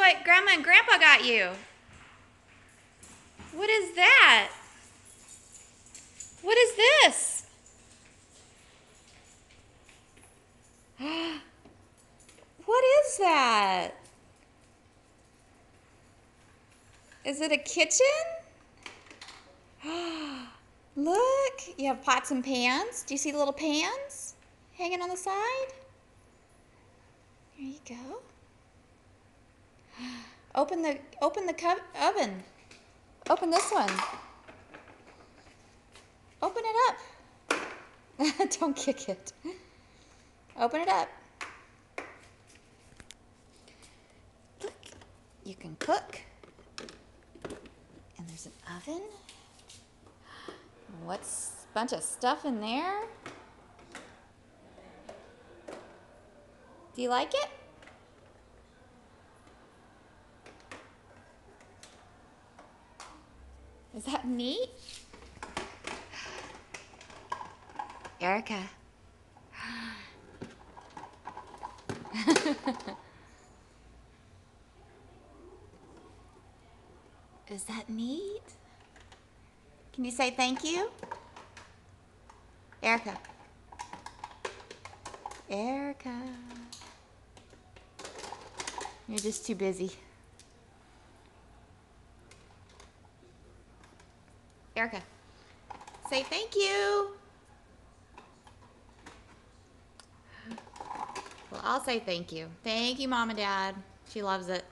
what Grandma and Grandpa got you. What is that? What is this? What is that? Is it a kitchen? Look, you have pots and pans. Do you see the little pans hanging on the side? There you go. Open the oven. Open this one. Open it up. Don't kick it. Open it up. Look, you can cook. And there's an oven. What's a bunch of stuff in there? Do you like it? Is that neat? Erica. Is that neat? Can you say thank you? Erica. Erica. You're just too busy. Erica, say thank you. Well, I'll say thank you. Thank you, Mom and Dad. She loves it.